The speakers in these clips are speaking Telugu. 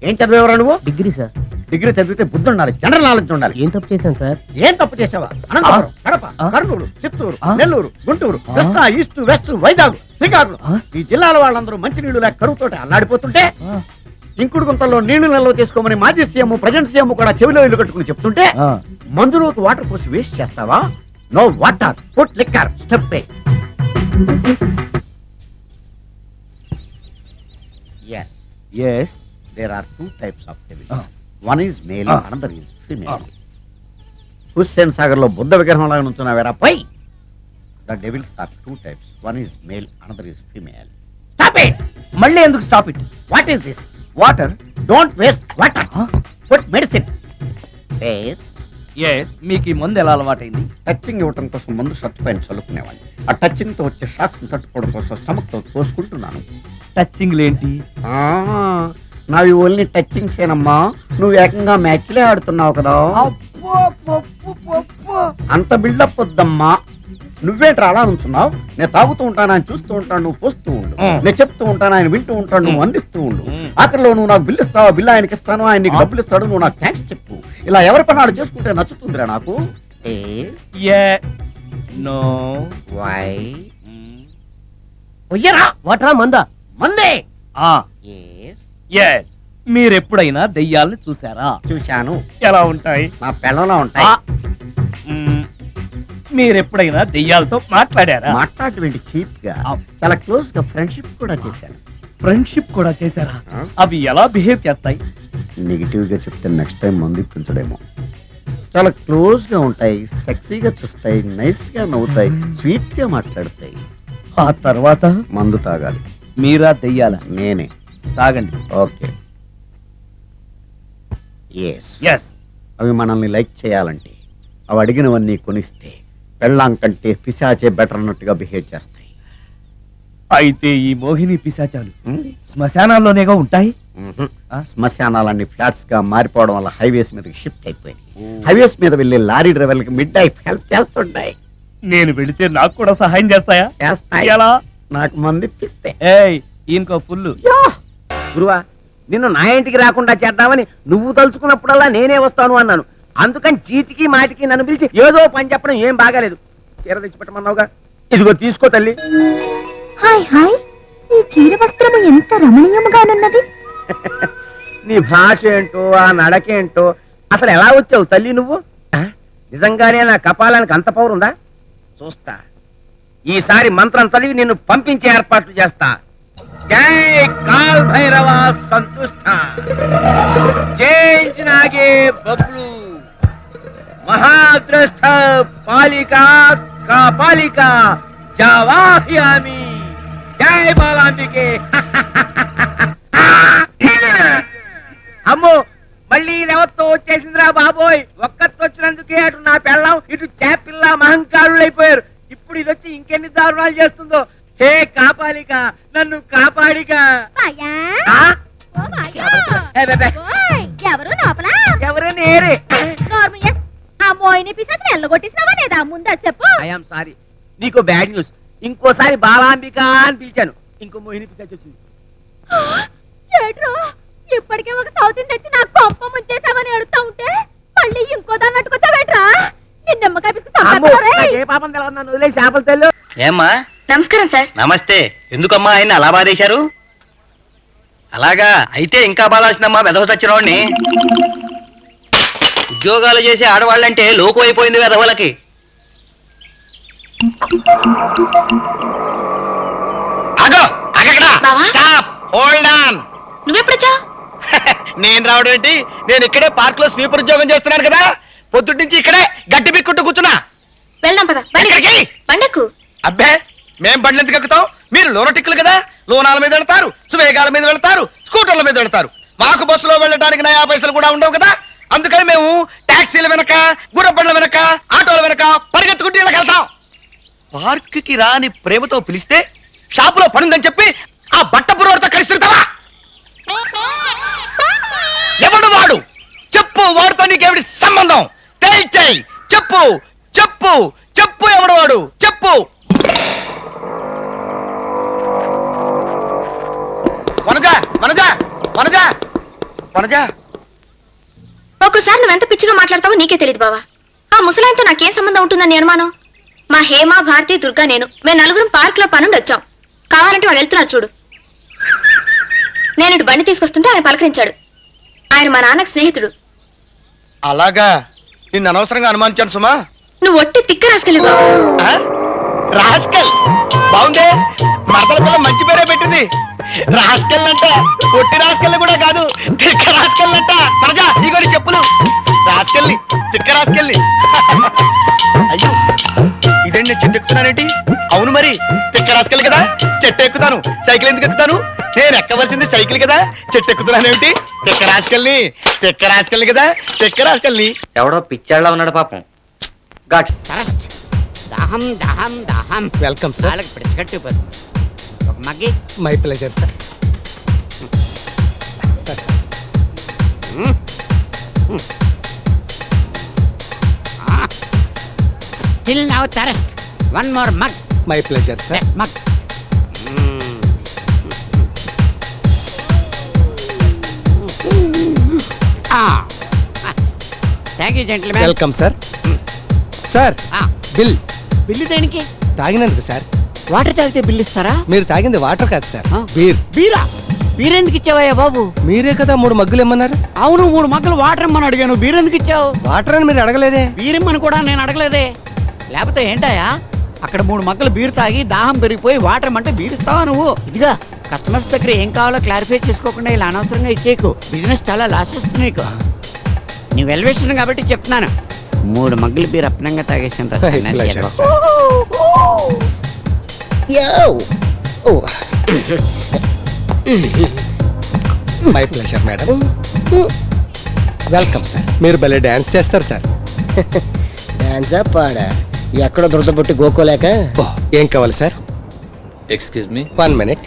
ఏం చదివేవరా నువ్వు? Degree sir. డిగ్రీ చదివితే బుద్ధి ఉండాలి, జనరల్ నాలెడ్జ్ ఉండాలి. ఏం తప్పు చేశాను సార్? ఏం తప్పు చేసావా? అనంతపురం, కడప, కర్నూలు, చిత్తూరు, నెల్లూరు, గుంటూరు, కృష్ణా, ఈస్ట్, వెస్ట్, వైజాగ్, శ్రీకాకుళం ఈ జిల్లాల వాళ్ళందరూ మంచినీళ్లు లేక కరువుతోటి అల్లాడిపోతుంటే ఇంకుడు గుంతల్లో నీళ్లు నిల్వ చేసుకోమని మాజీ సీఎం ప్రజెంట్ సీఎం కూడా చెవిలో ఇల్లు కట్టుకుని చెప్తుంటే మందులోకి వాటర్ పోసి వేస్ట్ చేస్తావా? No water, put liquor, step. Yes, there are two types of devils. One is male, another is female. Hussain Sagar లో బుద్ధ విగ్రహం లాగా నుంచున్నావేరా పై. The devils are two types. One is male, another is female. Stop it! మళ్ళీ ఎందుకు stop it? What is this? Water. Don't waste water. Put medicine. Yes. మీకు ఈ మందు ఎలా అలవాటైంది? టచింగ్ ఇవ్వటం కోసం ముందు షర్ట్ పైన చల్లుకునేవాడిని. ఆ టచింగ్ తో వచ్చే షాక్స్ తట్టుకోవడం కోసం స్టమక్ తో తోసుకుంటున్నాను. టచింగ్ ఏంటి? నావి ఓన్లీ టచింగ్స్ ఏనమ్మా. నువ్వు ఏకంగా మ్యాచ్లే ఆడుతున్నావు కదా. అంత బిల్డప్ వద్దమ్మా. నువ్వేంట్రా అలా ఉంటున్నావు? నేను తాగుతూ ఉంటాను, ఆయన చూస్తూ ఉంటాను, నువ్వు పోస్తూ ఉండు. నేను చెప్తూ ఉంటాను, ఆయన వింటూ ఉంటాడు, నువ్వు అందిస్తూ ఉండు. ఆఖరిలో నువ్వు నాకు బిల్లు ఇస్తావా, బిల్లు ఆయనకి ఇస్తాను, ఆయన నీకు డబ్బులు ఇస్తాడు, నువ్వు నాకు థ్యాంక్స్ చెప్పు. ఇలా ఎవరి పని చేసుకుంటే నచ్చుతుందిరా నాకు. వాటరా మందా? మందే. మీరెప్పుడైనా దెయ్యాల్ని చూసారా? చూశాను. ఎలా ఉంటాయి? నా పిల్లలా ఉంటాయి. మీరెప్పుడైనా దెయ్యాలతో మాట్లాడారా? మాట్లాడేటువంటి చీప్ గా చాలా క్లోజ్ గా ఫ్రెండ్షిప్ కూడా చేశాను. ఫ్రెండ్షిప్ కూడా చేశారా? అవి ఎలా బిహేవ్ చేస్తాయి? నెగిటివ్ గా చెప్తే నెక్స్ట్ టైం మందు ఇప్పించడేమో. చాలా క్లోజ్ గా ఉంటాయి, సెక్సీగా చూస్తాయి, నైస్ గా నవ్వుతాయి, స్వీట్ గా మాట్లాడతాయి. ఆ తర్వాత మందు తాగాలి. మీరా దెయ్యాల? నేనే. తాగండి. ఓకే. అవి మనల్ని లైక్ చేయాలంటే అవి అడిగినవన్నీ కొనిస్తే పెళ్ళాం కంటే పిశాచే బెటర్ అన్నట్టుగా బిహేవ్ చేస్తాయి. అయితే ఈ మోహిని పిశాచాలు శ్మశానాల్లోనేగా ఉంటాయి? శ్మశానాలన్నీ ఫ్లాట్స్ గా మారిపోవడం వల్ల హైవేస్ మీదకి షిఫ్ట్ అయిపోయింది. హైవేస్ మీద వెళ్ళే లారీ డ్రైవర్లకి మిడ్ నైట్ హెల్ప్ చేస్తుంటాయి. నేను వెళితే నాకు కూడా సహాయం చేస్తాయా? చేస్తాయి. ఎలా? నాకు మంది ఇప్పిస్తే. ఈయనకో ఫుల్లు. గురువా, నిన్ను నా ఇంటికి రాకుండా చేద్దామని నువ్వు తలుచుకున్నప్పుడల్లా నేనే వస్తాను అన్నాను. అందుకని చీటికి మాటికి నన్ను పిలిచి ఏదో పని చెప్పడం ఏం బాగాలేదు. చీర తెచ్చిపెట్టమన్నావుగా, ఇదిగో తీసుకో తల్లి. హాయ్ హాయ్, ఈ చీర వస్త్రము ఎంత రమణీయముగానున్నది. నీ భాష ఏంటో, ఆ నడకేంటో, అసలు ఎలా వచ్చావు తల్లి నువ్వు? నిజంగానే నా కపాలానికి అంత పవర్ ఉందా? చూస్తా. ఈసారి మంత్రం చదివి నిన్ను పంపించే ఏర్పాట్లు చేస్తా. జై కాల్ భైరవ సంతుష్ట, జై నాగే బబ్లు, మహాద్రష్ట పాలికా కాపాలికా జవాహ్యామి, జై బాలాంబికే. అమ్మో, మళ్ళీ ఇదెవరితో వచ్చేసిందిరా బాబోయ్. ఒక్కతో వచ్చినందుకే అటు నా పెళ్ళం, ఇటు చేపిల్ల మహంకారులు అయిపోయారు. ఇప్పుడు ఇది వచ్చి ఇంకెన్ని దారుణాలు చేస్తుందో. హే కాపాలిక, నన్ను కాపాడిక. ఎవరు లోపల? ఎవరు నేరే. ముందు చెప్పు. ఐఎమ్ సారీ, నీకు బ్యాడ్ న్యూస్. ఇంకోసారి బాలాంబిక అని పిలిచాను, ఇంకో మోహిని పిలిచి వచ్చింది. ఇప్పటికే ఒక సౌతిని తెచ్చి నాకు పంప ముంచేసామని అడుగుతా ఉంటే మళ్ళీ ఇంకో దాన్ని అట్టుకొచ్చావేట్రా? ఏ పాపం తెలవదు, నన్ను వదిలే చేపలు తెలు. ఏమ్మా? నమస్కారం సార్. నమస్తే. ఎందుకమ్మా ఆయన అలా బాధేశారు? అలాగా అయితే ఇంకా బాధాల్సిందమ్మా వెధవ చచ్చినవాడిని. ఉద్యోగాలు చేసే ఆడవాళ్ళంటే లోకు అయిపోయింది వెధవలకి. ఆగో, నువ్వెప్పుడొచ్చా? నేను రావడం ఏంటి? నేను ఇక్కడే పార్క్ లో స్వీపర్ ఉద్యోగం చేస్తున్నాను కదా, పొద్దుటి నుంచి ఇక్కడే గట్టి బిక్కుంటూ కూర్చున్నా. వెళ్దాం పద. పండకు. అబ్బే, మేం బండ్లు ఎందుకు ఎక్కుతాం? మీరు లోనటిక్కులు కదా, లోనాల మీద వెళ్తారు, సువేగాల మీద వెళ్తారు, స్కూటర్ల మీద వెళ్తారు. మాకు బస్సులో వెళ్ళడానికి 9 పైసలు కూడా ఉండవు కదా. అందుకని మేము టాక్సీల వెనక, గుర్రబండ్ల వెనక, ఆటోల వెనక పరిగెత్తుకుంటూ ఇళ్ళకి వెళ్తాం. పార్క్ కి రాని ప్రేమతో పిలిస్తే షాపులో పనుందని చెప్పి ఆ బట్ట పురోడితో కలిసి తిరుగుతావా? ఎవడు వాడు? చెప్పు, వాడితో నీకేమిటి సంబంధం? తేల్చేయి. చెప్పు చెప్పు చెప్పు, ఎవడు వాడు? చెప్పు. వనజ వనజ, వనజా వనజా ఒక్కోసారి నువ్వెంత పిచ్చిగా మాట్లాడతావో నీకే తెలియదు బావా. ఆ ముసలాయంతో నాకేం సంబంధం ఉంటుందని అనుమానం? మా హేమ, భారతి, దుర్గా, మేము నలుగురం పార్క్ లో పనుండి వచ్చాం. కావాలంటే వాడు వెళ్తున్నారు చూడు. నేను ఇటు బండి తీసుకొస్తుంటే ఆయన పలకరించాడు. ఆయన మా నాన్నకు స్నేహితుడు. అలాగా, నిన్ను అనవసరంగా అనుమానించాను సుమా. నువ్వు ఒట్టి తిక్క రాసుకెళ్ళి బావా. ఆ? రాస్కల్ బాగుందే, మరదల పిల్ల మంచి పేరే పెట్టింది. రాస్కల్ అంట, ఒట్టి రాస్కల్ కూడా కాదు, తిక్క రాస్కల్ అంట. మనజా ఇగోని చెప్పులు. రాస్కల్ని, తిక్క రాస్కల్ని. అయ్యో ఇదేంటి, నేను చెట్టు ఎక్కుతున్నానేంటి? అవును మరి, తిక్క రాస్కల్ కదా, చెట్టు ఎక్కుతాను. సైకిల్ ఎందుకు ఎక్కుతాను? నేను ఎక్కవలసింది సైకిల్ కదా, చెట్టు ఎక్కుతున్నానేమిటి? తిక్క రాస్కల్ని, తిక్క రాస్కల్ని కదా, తిక్క రాస్కల్ని. ఎవడో పిచ్చాళ్ళ ఉన్నాడు పాపం. గాట్ దాహం దాహం దాహం. Welcome sir. వాళ్ళకి పిడిచికట్టిపోతుంది. ఒక మగ్గి. My pleasure sir. Still now thirst. One more mug. My pleasure sir. That mug. Ah. Thank you, gentlemen. Welcome sir. Sir Ah. Bill bill దేనికి? తాగినందుకు సార్. వాటర్ తాగితే బిల్లు ఇస్తారా? మీరు తాగింది వాటర్ కాదు సార్, ఆ. బీర్. బీరా? బీర్ ఎందుకు ఇచ్చావయ్యా బాబు? మీరే కదా 3 మగ్గులు ఇమ్మన్నారు. అవును, 3 మగ్గలు వాటర్ ఇమ్మని అడిగాను. బీర్ ఎందుకు ఇచ్చావు? వాటర్ అని మీరు అడగలేదే. బీర్ ఇమ్మని కూడా నేను అడగలేదే. లేకపోతే ఏంటాయా, అక్కడ 3 మగ్గలు బీర్ తాగి దాహం పెరిగిపోయి వాటర్ ఇమ్మంటే బీర్ ఇస్తావా నువ్వు? ఇదిగా కస్టమర్స్ దగ్గర ఏం కావాలో క్లారిఫై చేసుకోకుండా ఇలా అనవసరంగా ఇచ్చేకు. బిజినెస్ చాలా లాస్ వస్తుంది నీకు. నీ వెల్వేషన్ కాబట్టి చెప్తున్నాను. 3 మగ్గలు బీర్ అప్పనంగా తాగేసాను. Pleasure, sir. My pleasure madam. Welcome sir. మీరు భలే డాన్స్ చేస్తారు సార్. డాన్సా పాడా? ఎక్కడ దురదబుట్టి గోకోలేక. ఓహ్, ఏం కావాలి sir? Excuse me. 1 minute.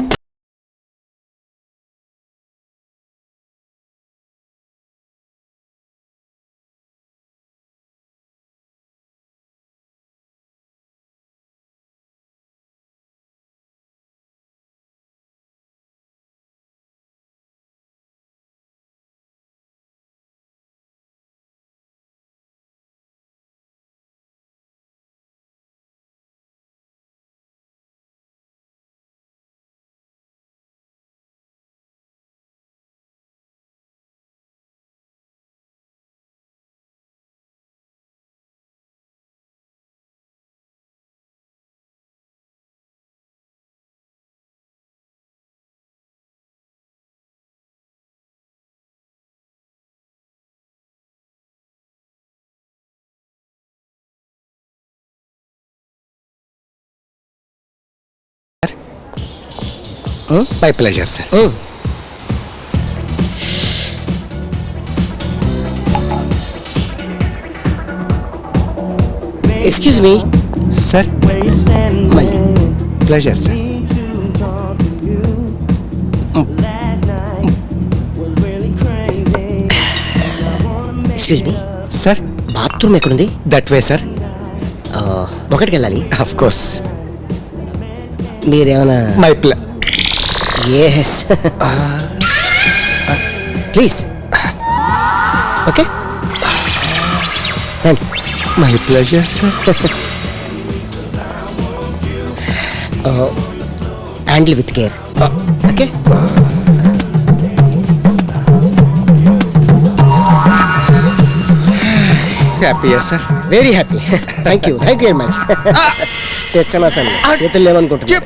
My pleasure sir. Excuse me sir మళ్ళీ pleasure sir. Excuse me sir bathroom ఎక్కడుంది? That way sir. ఒకటికి వెళ్ళాలి. Of course. మీరేమైనా మై ఎస్ ప్లీజ్. ఓకే రండి. My pleasure sir. Handle with care. Okay హ్యాపీయా sir? Very happy. Thank you very much. తెచ్చనా సార్, చేతులు లేవనుకుంటున్నా.